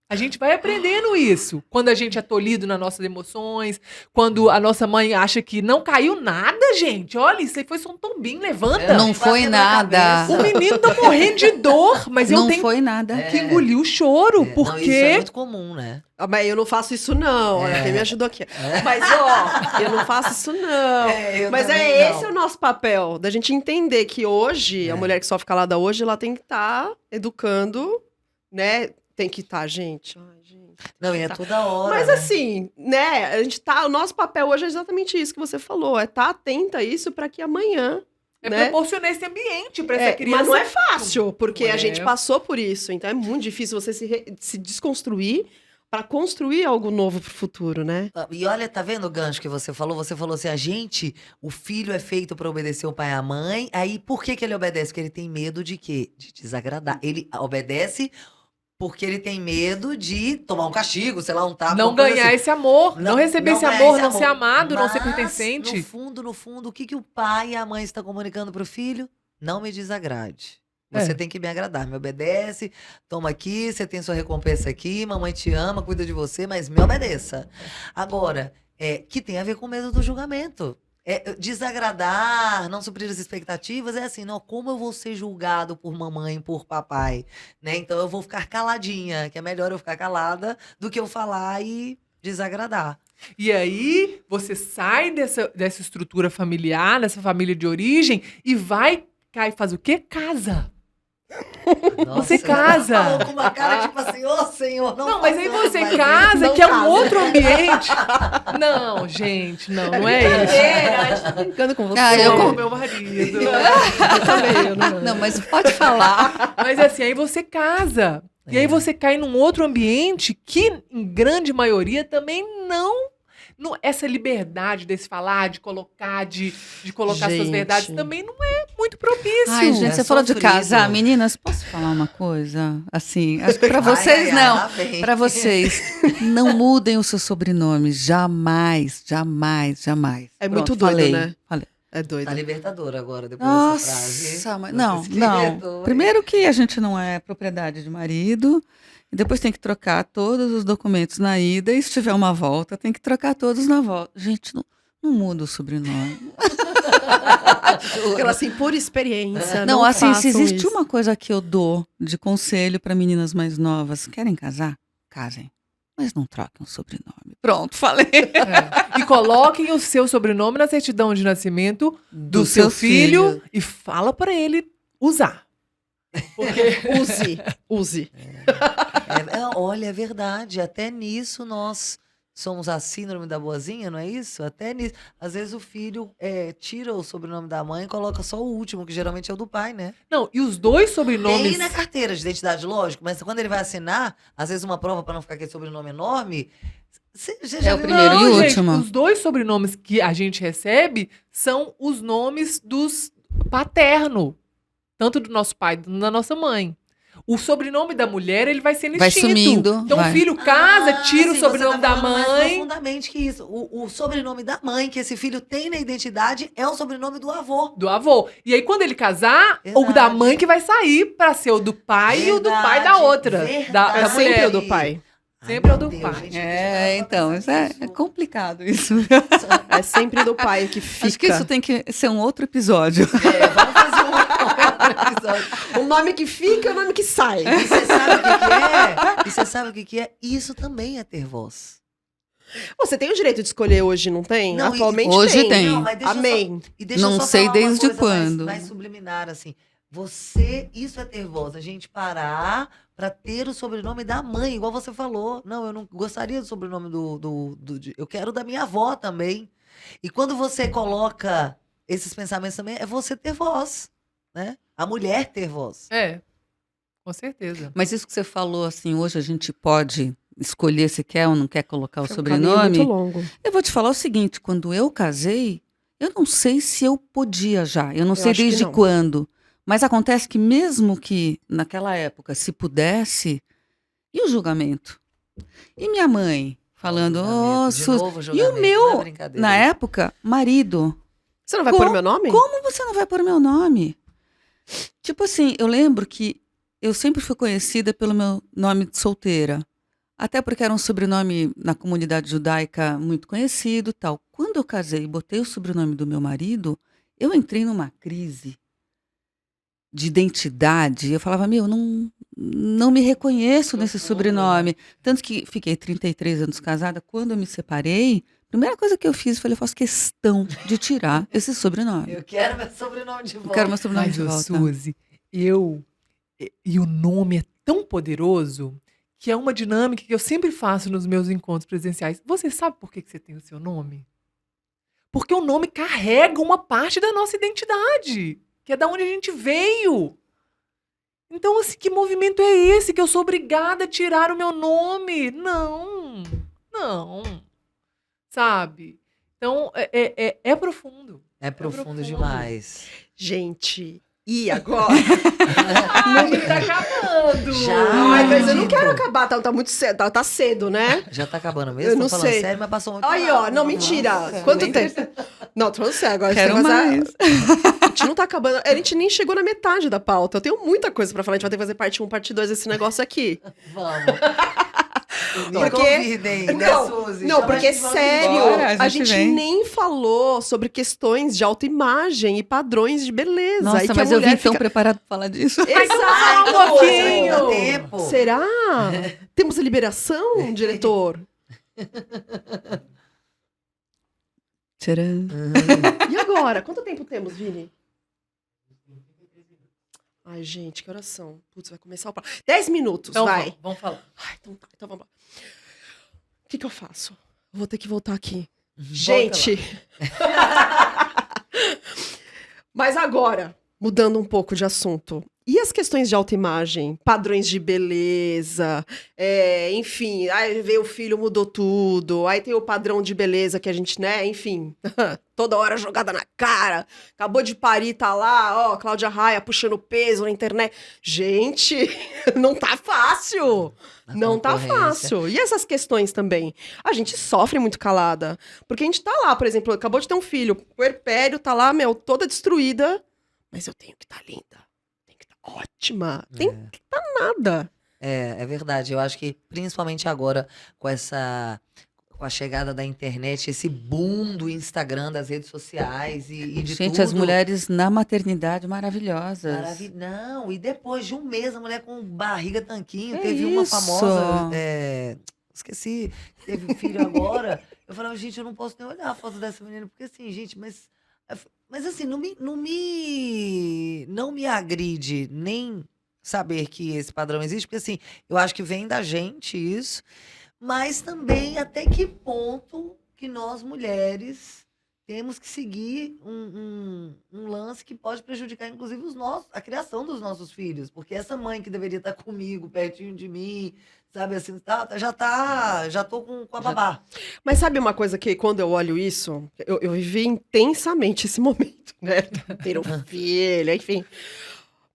A gente vai aprendendo isso. Quando a gente é tolhido nas nossas emoções, quando a nossa mãe acha que não caiu nada, gente. Olha, isso aí foi só um tombinho, levanta. Não Quase foi quebrou a nada. cabeça. O menino tá morrendo de dor, mas eu Não tenho foi nada. que engolir o choro, Não, isso porque... é muito comum, né? Ah, mas eu não faço isso não. Olha, quem me ajudou aqui. Mas, ó, eu não faço isso não. Eu Mas também esse não. é o nosso papel, da gente entender que hoje, a mulher que sofre calada hoje, ela tem que estar educando, né? Tem que estar, gente. Ai, gente. Não, e é Tá. toda hora. Mas né? assim, né? A gente tá. O nosso papel hoje é exatamente isso que você falou. É estar atenta a isso para que amanhã. né? proporcionar esse ambiente para essa criança. Mas não é fácil, porque É. a gente passou por isso. Então é muito difícil você se desconstruir para construir algo novo pro futuro, né? E olha, tá vendo o gancho que você falou? Você falou assim, o filho é feito pra obedecer o pai e a mãe. Aí, por que ele obedece? Porque ele tem medo de quê? De desagradar. Ele obedece porque ele tem medo de tomar um castigo, sei lá, um tapa. Não uma coisa ganhar assim. esse amor, não receber esse ganhar amor, esse não ser amado, não ser Mas, pertencente. No fundo, o que o pai e a mãe estão comunicando pro filho? Não me desagrade. Você tem que me agradar, me obedece, toma aqui, você tem sua recompensa aqui, mamãe te ama, cuida de você, mas me obedeça. Agora, que tem a ver com medo do julgamento. Desagradar, não suprir as expectativas, é assim, não, como eu vou ser julgado por mamãe, por papai, né? Então eu vou ficar caladinha, que é melhor eu ficar calada do que eu falar e desagradar. E aí, você sai dessa estrutura familiar, dessa família de origem, e vai, cai, faz o quê? Casa. Nossa, Você ela casa. falou com uma cara tipo assim, ô Senhor, não Não, mas aí façamos você mais casa, Não que é um casa. outro ambiente. Não, gente, não é isso. Brincadeira, a gente tá brincando com você. Ah, eu Sou com- meu marido. Eu também, eu não... Não, mas pode falar. Mas assim, aí você casa. E aí você cai num outro ambiente que, em grande maioria, também essa liberdade desse falar, de colocar, de colocar suas Gente. verdades, também não é muito propício. Ai, gente, É você falou de sofrido. casar. Meninas, posso falar uma coisa? Assim, acho que pra vocês Ai, não. lá vem. Pra vocês, não mudem o seu sobrenome. Jamais, jamais, jamais. É muito Pronto, doido, falei, né? falei. É doido. Tá libertador agora, depois dessa frase. Nossa, mas Você não, esquentou, não. hein? Primeiro que a gente não é propriedade de marido, e depois tem que trocar todos os documentos na ida, e se tiver uma volta, tem que trocar todos na volta. Gente, não muda o sobrenome. Ela assim, por experiência. Não, assim, se façam existe isso. uma coisa que eu dou de conselho para meninas mais novas, querem casar? Casem, mas não troquem o sobrenome. Pronto, falei. É. E coloquem o seu sobrenome na certidão de nascimento do Do seu seu filho filho. e fala pra ele usar. Porque Use. Olha, é verdade. Até nisso nós somos a síndrome da boazinha, não é isso? Até nisso. Às vezes o filho tira o sobrenome da mãe e coloca só o último, que geralmente é o do pai, né? não, e os dois Tem sobrenomes na carteira de identidade, lógico, mas quando ele vai assinar, às vezes uma prova para não ficar aquele sobrenome enorme, você já É o viu? primeiro e Não, o gente, último. os dois sobrenomes que a gente recebe são os nomes dos paterno, tanto do nosso pai quanto da nossa mãe. O sobrenome da mulher, ele vai sendo Vai extinto. sumindo, Então vai. o filho casa, tira o sim, sobrenome você tá da falando mais mãe. profundamente que isso. O sobrenome da mãe que esse filho tem na identidade é o sobrenome do avô. Do avô. E aí, quando ele casar, o Verdade. da mãe que vai sair pra ser o do pai e o do pai da Verdade, outra. Da É verdade. sempre mulher. o do pai. Sempre é o meu do Deus, pai. gente, É, eu então, tava isso é pensando complicado isso. É sempre do pai que fica. Acho que isso tem que ser um outro episódio. Vamos fazer um outro episódio. O nome que fica é o nome que sai. E você sabe o que que é? E você sabe o que que é? Isso também é ter voz. Você tem o direito de escolher hoje, não tem? Não, e- Atualmente Hoje tem. Não, mas deixa eu só- Amém. E deixa eu Não só sei falar uma desde coisa quando. mais subliminar, assim. Isso é ter voz. A gente parar pra ter o sobrenome da mãe, igual você falou. Não, eu não gostaria do sobrenome eu quero da minha avó também. E quando você coloca esses pensamentos também, é você ter voz, né? A mulher ter voz. É, com certeza. Mas isso que você falou, assim, hoje a gente pode escolher se quer ou não quer colocar o É um caminho sobrenome. muito longo. Eu vou te falar o seguinte, quando eu casei, eu não sei se eu podia já, eu não sei acho que desde não. quando, mas acontece que mesmo que naquela época se pudesse, e o julgamento? E minha mãe falando, Julgamento, oh, de Suzy, novo, e o julgamento, meu, não é brincadeira. na época, marido, Você não vai Como- pôr meu nome? como você não vai pôr meu nome? Tipo assim, eu lembro que eu sempre fui conhecida pelo meu nome de solteira. Até porque era um sobrenome na comunidade judaica muito conhecido, tal. Quando eu casei e botei o sobrenome do meu marido, eu entrei numa crise de identidade. Eu falava, meu, não me reconheço nesse sobrenome. Tanto que fiquei 33 anos casada. Quando eu me separei, a primeira coisa que eu fiz foi, eu faço questão de tirar esse sobrenome. Eu quero meu sobrenome de Eu volta. quero meu sobrenome Mas, de ô, volta. Suzy, e o nome é tão poderoso que é uma dinâmica que eu sempre faço nos meus encontros presenciais. Você sabe por que que você tem o seu nome? Porque o nome carrega uma parte da nossa identidade, que é da onde a gente veio. Então, assim, que movimento é esse que eu sou obrigada a tirar o meu nome? Não. Sabe? Então, é profundo. É profundo profundo. demais. Gente, e agora? A gente tá acabando. Já. Ai, mas eu não acredito. quero acabar, tá muito cedo, tá cedo, né? Já tá acabando mesmo? Eu não Tô falando sei. sério, mas passou muito Aí, rápido. ó, não, mentira. Nossa, Quanto nem- tempo? Não, tô falando sério, agora Quero você vai mais. A gente não tá acabando, a gente nem chegou na metade da pauta. Eu tenho muita coisa pra falar, a gente vai ter que fazer parte 1, parte 2 desse negócio aqui. Vamos. Me Porque- convidem, né, Suzy? Não, Chama porque a gente, vamos sério, embora. a a gente gente vem. nem falou sobre questões de autoimagem e padrões de beleza. Nossa, e que mas a eu vim mulher tão fica... preparado pra falar disso. Ai, então vamos falar Ai, um então, pouquinho. ainda dá tempo. Será? Temos liberação, diretor? Tcharam. E agora? Quanto tempo temos, Vini? Ai, gente, que oração. Putz, vai começar o papo. 10 minutos, Então vai. vamos falar. Ai, então tá, então vamos lá. O que eu faço? Eu vou ter que voltar aqui. Uhum. Gente. Mas agora, mudando um pouco de assunto. E as questões de autoimagem? Padrões de beleza, enfim, aí veio o filho, mudou tudo. Aí tem o padrão de beleza que a gente, né, enfim, toda hora jogada na cara. Acabou de parir, tá lá, ó, Cláudia Raia puxando peso na internet. Gente, não tá fácil. Na Não tá concorrência. fácil. E essas questões também? A gente sofre muito calada. Porque a gente tá lá, por exemplo, acabou de ter um filho, puerpério, tá lá, toda destruída. Mas eu tenho que estar linda. Tenho que estar ótima. Tem que estar nada. É verdade. Eu acho que principalmente agora com com a chegada da internet, esse boom do Instagram, das redes sociais e de Gente, tudo. as mulheres na maternidade maravilhosas. Não, e depois de um mês, a mulher com barriga tanquinho, Que teve uma isso? famosa. Esqueci, teve filho agora. Eu falava, gente, eu não posso nem olhar a foto dessa menina, porque assim, gente, mas assim, não me agride nem saber que esse padrão existe, porque assim, eu acho que vem da gente isso, mas também até que ponto que nós mulheres temos que seguir um lance que pode prejudicar, inclusive, a criação dos nossos filhos. Porque essa mãe que deveria estar comigo, pertinho de mim, sabe assim, já tô com a babá. Mas sabe uma coisa que, quando eu olho isso, eu vivi intensamente esse momento, né? Ter um filho, enfim.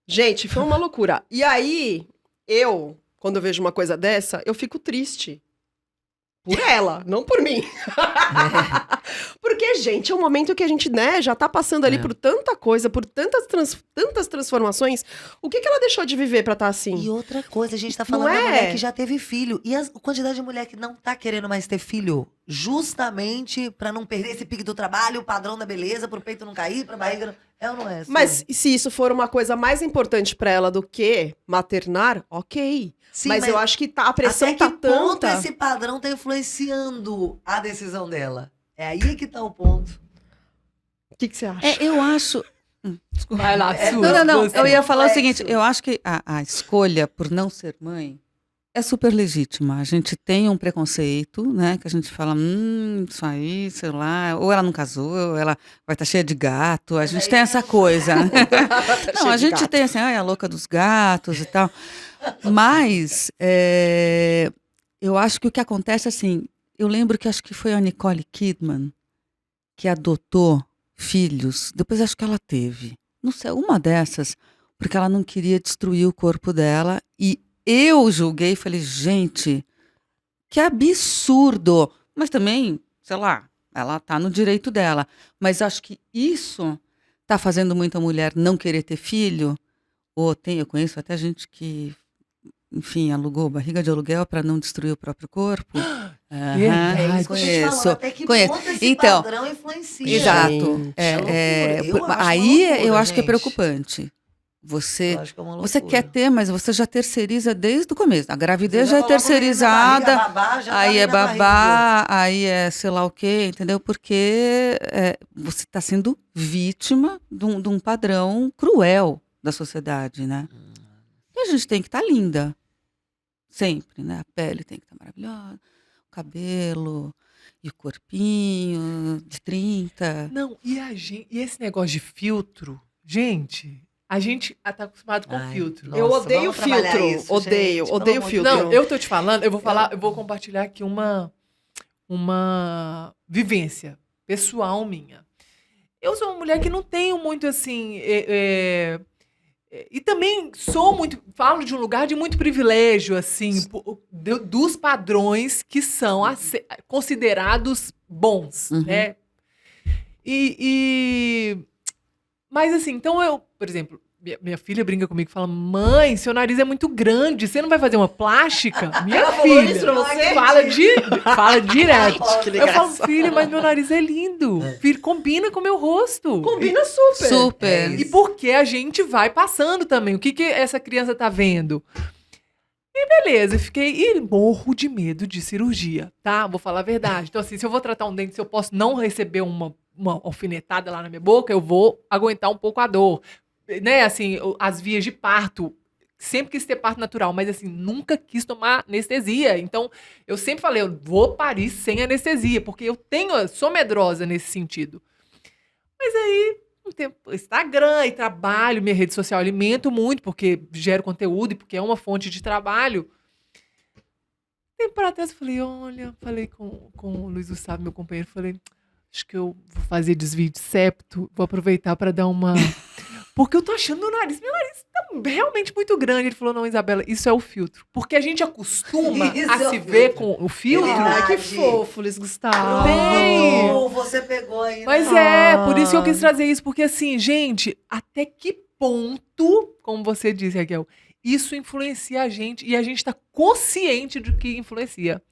Gente, foi uma loucura. E aí, quando eu vejo uma coisa dessa, eu fico triste. Por ela, não por mim. Porque, gente, é um momento que a gente, né, já tá passando ali por tanta coisa, por tantas transformações. O que ela deixou de viver pra estar assim? E outra coisa, a gente tá Não falando da é? mulher que já teve filho. E a quantidade de mulher que não tá querendo mais ter filho, justamente pra não perder esse pique do trabalho, o padrão da beleza, pro peito não cair, pra barriga não... É ou não é? Mas Suzy? se isso for uma coisa mais importante pra ela do que maternar, ok. Sim, mas eu acho que a pressão até tá que ponto tanta. esse padrão tá influenciando a decisão dela? É aí que tá o ponto. O que você acha? Eu acho. Desculpa. Vai lá, É, Su. Não. você. Eu ia falar o complexo. seguinte: eu acho que a escolha por não ser mãe é super legítima. A gente tem um preconceito, né? Que a gente fala, isso aí, sei lá, ou ela não casou, ou ela vai estar cheia de gato. A gente tem essa coisa. Não, Cheia a de gente gato. tem assim, a louca dos gatos e tal. Mas eu acho que o que acontece assim, eu lembro que acho que foi a Nicole Kidman que adotou filhos, depois acho que ela teve, não sei, uma dessas, porque ela não queria destruir o corpo dela, e eu julguei e falei, gente, que absurdo, mas também, sei lá, ela tá no direito dela, mas acho que isso tá fazendo muita mulher não querer ter filho, eu conheço até gente que, enfim, alugou barriga de aluguel para não destruir o próprio corpo. Verdade. É isso que eu tô te falando. Conheço. Até que Conheço. ponto esse Então, padrão influencia? Exato. Gente, é loucura. Eu acho Aí uma loucura, eu acho que é gente. preocupante. Você, Eu acho que é uma você loucura. quer ter, mas você já terceiriza desde o começo. A gravidez Você já é coloca o menino na barriga, terceirizada, babá, já tá aí ali é na barriga. babá, aí é sei lá o quê, entendeu? Porque você está sendo vítima de um padrão cruel da sociedade, né? E a gente tem que estar linda. Sempre, né? A pele tem que estar maravilhosa, o cabelo e o corpinho de 30. Não, e esse negócio de filtro, gente, a gente tá acostumado com Ai, filtro. Eu Nossa, odeio vamos trabalhar filtro. isso, Odeio, gente, odeio pelo amor de filtro. Não, eu tô te falando, eu vou compartilhar aqui uma vivência pessoal minha. Eu sou uma mulher que não tenho muito assim. E também falo de um lugar de muito privilégio, assim, dos padrões que são considerados bons, Uhum. né? Mas assim, então por exemplo, minha filha brinca comigo e fala: mãe, seu nariz é muito grande, você não vai fazer uma plástica? Minha Ela falou filha isso pra você? fala direto. Ai, que Eu falo, engraçado. filha, mas meu nariz é lindo. Filho, combina com o meu rosto. Combina super. Super. E porque a gente vai passando também. O que essa criança tá vendo? E beleza, e morro de medo de cirurgia, tá? Vou falar a verdade. Então, assim, se eu vou tratar um dente, se eu posso não receber uma alfinetada lá na minha boca, eu vou aguentar um pouco a dor. né, assim, as vias de parto. Sempre quis ter parto natural, mas assim, nunca quis tomar anestesia. Então, eu sempre falei, eu vou parir sem anestesia, porque eu sou medrosa nesse sentido. Mas aí, um tempo, Instagram e trabalho, minha rede social, alimento muito, porque gero conteúdo e porque é uma fonte de trabalho. Tempo para trás, eu falei com o Luiz Gustavo, meu companheiro, falei, acho que eu vou fazer desvio de septo, vou aproveitar para dar uma... Porque eu tô achando meu nariz tá realmente muito grande. Ele falou, não, Isabela, isso é o filtro. Porque a gente acostuma Isso a é o se ver filtro. com o filtro. Ai, que Verdade. fofo, Luiz Gustavo. Bem. Pronto, você pegou aí, Mas né? por isso que eu quis trazer isso. Porque assim, gente, até que ponto, como você disse, Raquel, isso influencia a gente e a gente tá consciente de que influencia.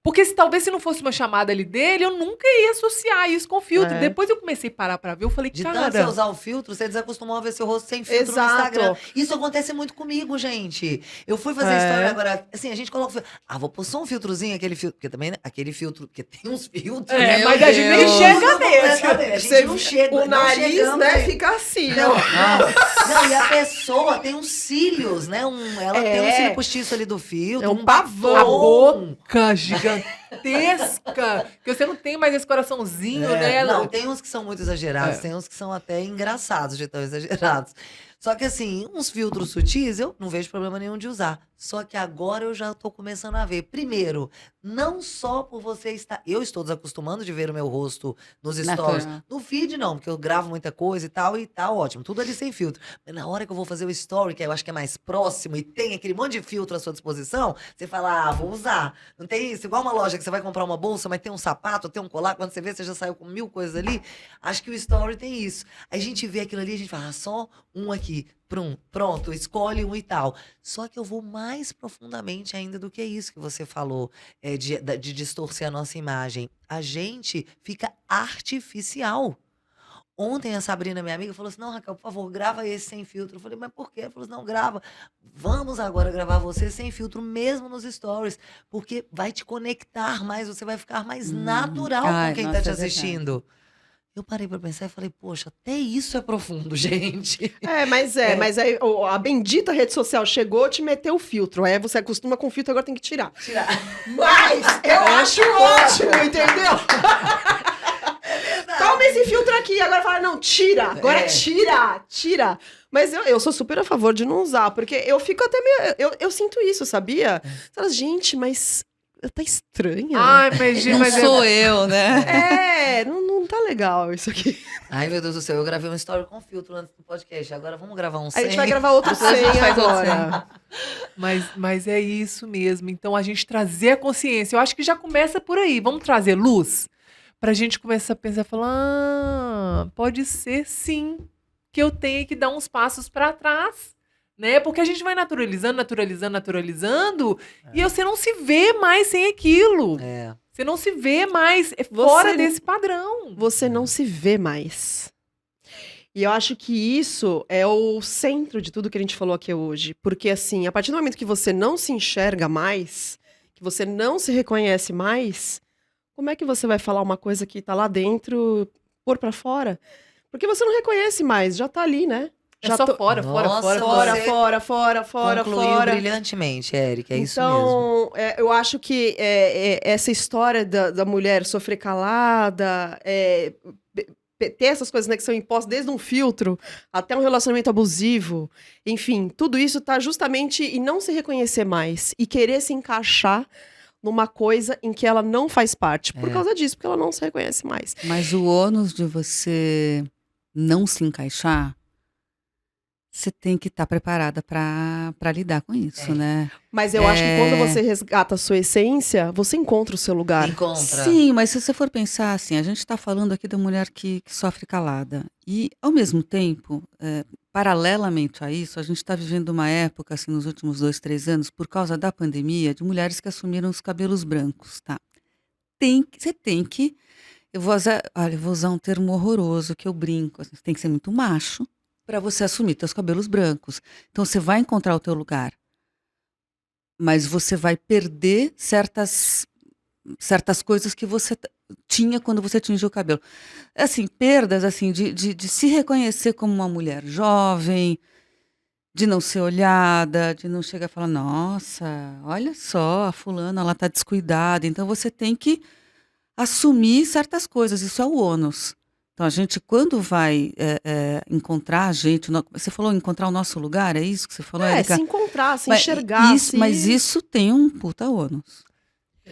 Porque talvez se não fosse uma chamada ali dele, eu nunca ia associar isso com o filtro. É. Depois eu comecei a parar pra ver, eu falei, De tanto você cara... usar o filtro, você desacostumou a ver seu rosto sem filtro Exato. no Instagram. Isso acontece muito comigo, gente. Eu fui fazer É. story agora, assim, a gente coloca o filtro. Ah, vou pôr só um filtrozinho, aquele filtro. Porque também, né, aquele filtro, porque tem uns filtros. É, né, mas a gente nem Deus. chega Muda nesse. completamente. A gente não chega, o não nariz, chegamos né, aí. fica assim. Não, ó. não, e a pessoa tem uns cílios, né? Ela tem um cílio postiço ali do filtro. É um pavão. A batom. boca gigantesca. Que você não tem mais esse coraçãozinho, né? Não, tem uns que são muito exagerados, É. tem uns que são até engraçados de tão exagerados. Só que assim, uns filtros sutis eu não vejo problema nenhum de usar. Só que agora eu já tô começando a ver. Primeiro, não só por você estar... Eu estou desacostumando de ver o meu rosto nos stories. Natural. No feed não, porque eu gravo muita coisa e tá ótimo. Tudo ali sem filtro. Mas na hora que eu vou fazer o story, que eu acho que é mais próximo e tem aquele monte de filtro à sua disposição, você fala, vou usar. Não tem isso? Igual uma loja que você vai comprar uma bolsa, mas tem um sapato, tem um colar, quando você vê, você já saiu com 1000 coisas ali. Acho que o story tem isso. Aí a gente vê aquilo ali, a gente fala, só um aqui. Pronto, escolhe um e tal. Só que eu vou mais profundamente ainda do que isso que você falou, de distorcer a nossa imagem. A gente fica artificial. Ontem a Sabrina, minha amiga, falou assim, não, Raquel, por favor, grava esse sem filtro. Eu falei, mas por quê? Ela falou assim, não, grava. Vamos agora gravar você sem filtro, mesmo nos stories. Porque vai te conectar mais, você vai ficar mais natural Ai, com quem nossa, tá te é verdade. assistindo. Eu parei pra pensar e falei, poxa, até isso é profundo, gente. Mas aí a bendita rede social chegou, te meteu o filtro. Aí você acostuma com o filtro, agora tem que tirar. Tirar. Mas eu acho ótimo, entendeu? Toma esse filtro aqui, agora fala, não, tira. Agora É. tira. Mas eu sou super a favor de não usar, porque eu fico até meio... Eu sinto isso, sabia? Você fala, gente, mas tá estranha. Ai, mas, Não mas sou eu, né? Não tá legal isso aqui. Ai, meu Deus do céu, eu gravei uma story com filtro antes do podcast. Agora vamos gravar um A sem. gente vai gravar outro Depois a gente 100 faz outro agora. Mas é isso mesmo. Então, a gente trazer a consciência. Eu acho que já começa por aí. Vamos trazer luz? Pra gente começar a pensar, falar, pode ser sim que eu tenha que dar uns passos pra trás, né? Porque a gente vai naturalizando, e você não se vê mais sem aquilo. É. Você não se vê mais fora desse padrão. Você não se vê mais. E eu acho que isso é o centro de tudo que a gente falou aqui hoje. Porque, assim, a partir do momento que você não se enxerga mais, que você não se reconhece mais, como é que você vai falar uma coisa que tá lá dentro, pôr pra fora? Porque você não reconhece mais, já tá ali, né? É só fora. Nossa, Fora. Concluiu brilhantemente, Érica. É isso mesmo. Então, eu acho que essa história da mulher sofrer calada, ter essas coisas, né, que são impostas desde um filtro até um relacionamento abusivo, enfim, tudo isso tá justamente em não se reconhecer mais e querer se encaixar numa coisa em que ela não faz parte. Por causa disso, porque ela não se reconhece mais. Mas o ônus de você não se encaixar, você tem que estar preparada para lidar com isso, né? Mas eu acho que quando você resgata a sua essência, você encontra o seu lugar. Encontra. Sim, mas se você for pensar assim, a gente está falando aqui da mulher que sofre calada. E, ao mesmo tempo, paralelamente a isso, a gente está vivendo uma época, assim, nos últimos 2, 3 anos, por causa da pandemia, de mulheres que assumiram os cabelos brancos, tá? Você tem que... eu vou usar um termo horroroso que eu brinco. Assim, você tem que ser muito macho para você assumir teus cabelos brancos. Então, você vai encontrar o teu lugar. Mas você vai perder certas coisas que você tinha quando você tingiu o cabelo. Assim, perdas assim de se reconhecer como uma mulher jovem, de não ser olhada, de não chegar e falar: "Nossa, olha só, a fulana, ela tá descuidada". Então você tem que assumir certas coisas, isso é o ônus. Então a gente quando vai, encontrar a gente no você falou encontrar o nosso lugar, é isso que você falou, Se Érica? encontrar, se Mas enxergar, mas isso tem um puta ônus,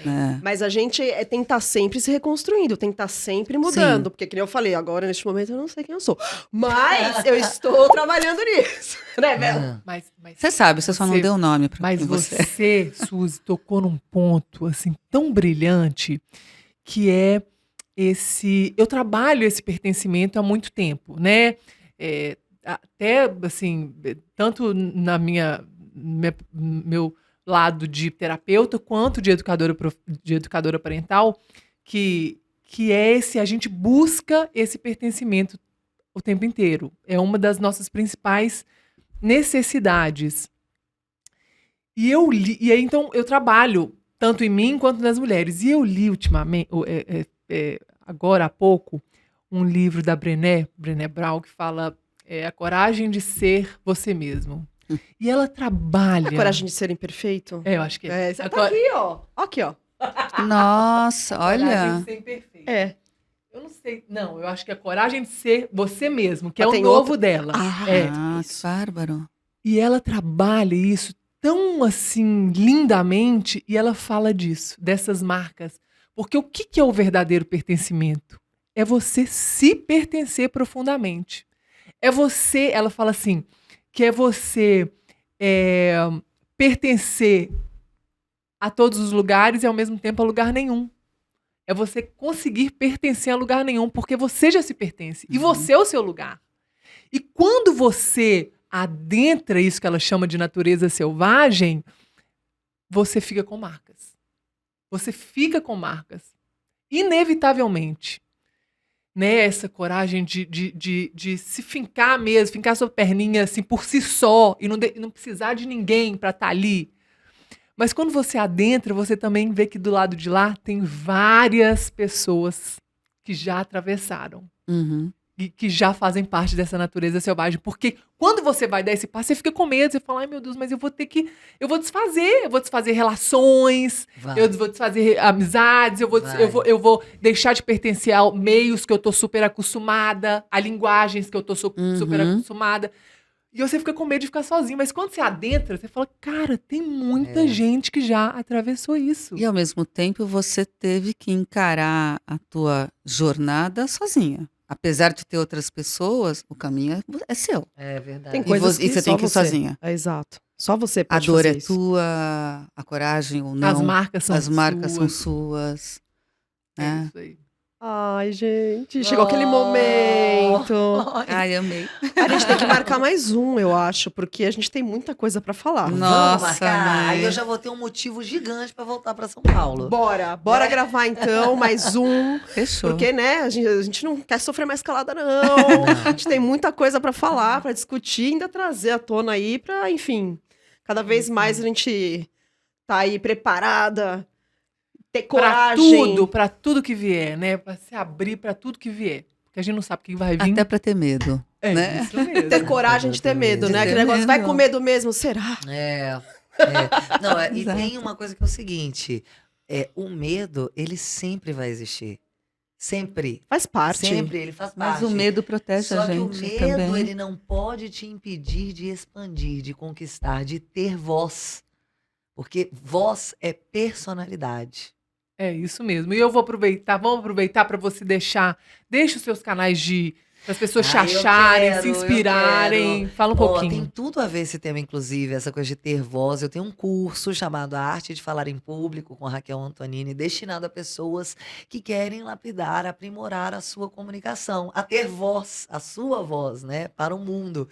né. Mas a gente tem que estar sempre se reconstruindo, tem que estar sempre mudando. Sim. Porque, que nem eu falei, agora, neste momento, eu não sei quem eu sou. Mas eu estou trabalhando nisso. Né, Bela? Ah, Mas Você sabe, você só não você deu nome pra mas quem você é. você, Suzy, tocou num ponto, assim, tão brilhante, que é eu trabalho esse pertencimento há muito tempo, né, até, assim, tanto na meu lado de terapeuta, quanto de educadora parental, que é a gente busca esse pertencimento o tempo inteiro. É uma das nossas principais necessidades. E aí, então, eu trabalho tanto em mim quanto nas mulheres. E eu li ultimamente, agora há pouco, um livro da Brené Brown, que fala A Coragem de Ser Você Mesmo. E ela A trabalha. coragem de ser imperfeito? Eu acho que é. Você A tá co- aqui, ó. Aqui, ó. Nossa, a coragem olha. de ser imperfeito. Eu não sei. Não, eu acho que é a coragem de ser você mesmo, que é Mas o tem novo outro- dela. Ah, que isso. bárbaro. E ela trabalha isso tão assim lindamente e ela fala disso, dessas marcas. Porque o que é o verdadeiro pertencimento? É você se pertencer profundamente. É você, ela fala assim, que é você pertencer a todos os lugares e ao mesmo tempo a lugar nenhum. É você conseguir pertencer a lugar nenhum, porque você já se pertence. E você é o seu lugar. E quando você adentra isso que ela chama de natureza selvagem, você fica com marcas. Você fica com marcas. Inevitavelmente. Né? Essa coragem de se fincar mesmo, fincar sua perninha assim por si só e não precisar de ninguém para estar ali. Mas quando você adentra, você também vê que do lado de lá tem várias pessoas que já atravessaram. Uhum. E que já fazem parte dessa natureza selvagem. Porque quando você vai dar esse passo, você fica com medo. Você fala, ai meu Deus, mas eu vou desfazer relações, vai. eu vou desfazer amizades, Vai. eu vou deixar de pertencer a meios que eu tô super acostumada, a linguagens que eu tô super acostumada. E você fica com medo de ficar sozinho. Mas quando você adentra, você fala, cara, tem muita gente que já atravessou isso. E ao mesmo tempo você teve que encarar a tua jornada sozinha. Apesar de ter outras pessoas, o caminho é seu. É verdade. Tem E coisas você tem que ir sozinha. Exato. Só você A pode dor fazer é isso. tua, a coragem ou não. As marcas são As marcas são suas. suas. É Né? isso aí. Ai, gente, chegou aquele momento. Ai, amei. A gente tem que marcar mais um, eu acho, porque a gente tem muita coisa pra falar. Não. Vamos Nossa, marcar. Aí mãe. eu já vou ter um motivo gigante pra voltar pra São Paulo. Bora gravar então mais um. Fechou. Porque, né, a gente não quer sofrer mais calada, não. A gente tem muita coisa pra falar, pra discutir, ainda trazer à tona aí pra, enfim, cada vez mais a gente tá aí preparada, ter coragem. Pra tudo que vier, né? Pra se abrir pra tudo que vier. Porque a gente não sabe o que vai vir. Até pra ter medo. É né? isso mesmo. Ter coragem de ter medo, né? De ter Aquele negócio, vai medo. com medo mesmo, será? Não, e Exato. tem uma coisa que é o seguinte: o medo, ele sempre vai existir. Sempre. Faz parte. Sempre, ele faz Mas parte. o medo protege Só a que o gente medo, também. ele não pode te impedir de expandir, de conquistar, de ter voz. Porque voz é personalidade. É isso mesmo. E vamos aproveitar para você deixa os seus canais para as pessoas te Ah, eu acharem, quero, se eu inspirarem. quero. Fala um Ó, pouquinho. tem tudo a ver esse tema, inclusive, essa coisa de ter voz. Eu tenho um curso chamado A Arte de Falar em Público, com Raquel Antonini, destinado a pessoas que querem lapidar, aprimorar a sua comunicação, a ter voz, a sua voz, né, para o mundo.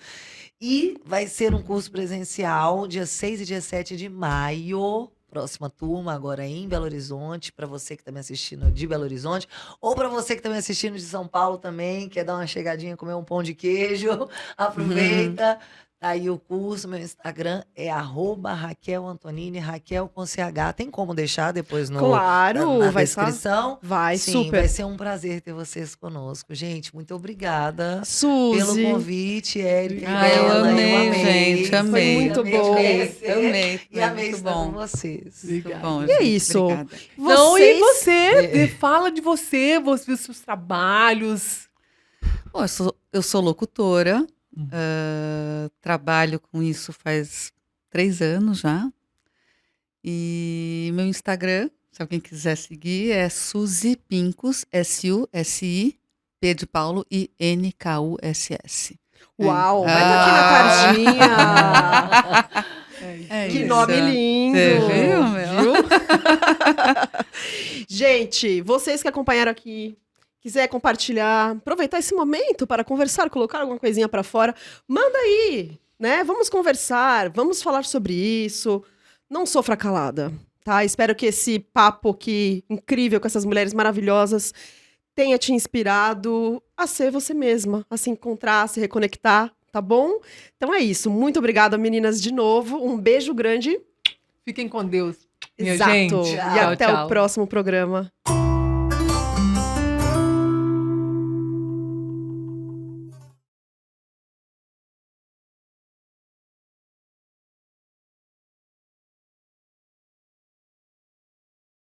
E vai ser um curso presencial, dia 6 e dia 7 de maio. Próxima turma, agora em Belo Horizonte, para você que está me assistindo de Belo Horizonte, ou para você que está me assistindo de São Paulo também, quer dar uma chegadinha, comer um pão de queijo, aproveita, Aí o curso, meu Instagram é @Raquel Antonini, Raquel com CH. Tem como deixar depois Claro, na vai estar. descrição? Vai, Sim, super. vai ser um prazer ter vocês conosco. Gente, muito obrigada pelo Suzy, convite, Érica e Ah, eu Bela. amei, amei. gente, amei. muito amei bom. conhecer Amei, E foi amei muito estar com bom. vocês. Muito Obrigada. bom, E é gente, isso. obrigada. Não, e vocês... você? Fala de você, os seus trabalhos. Bom, eu sou locutora, Hum. trabalho com isso faz 3 anos já. E meu Instagram, se alguém quiser seguir, é Suzy Pincus, SUSI, P de Paulo e NKUSS. Uau, vai estar aqui na tardinha. É Que isso. nome lindo. Você viu, meu? Gente, vocês que acompanharam aqui, quiser compartilhar, aproveitar esse momento para conversar, colocar alguma coisinha para fora, manda aí, né? Vamos conversar, vamos falar sobre isso. Não sofra calada, tá? Espero que esse papo aqui incrível com essas mulheres maravilhosas tenha te inspirado a ser você mesma, a se encontrar, a se reconectar, tá bom? Então é isso. Muito obrigada, meninas, de novo. Um beijo grande. Fiquem com Deus, minha Exato. gente. E Tchau, até tchau. o próximo programa.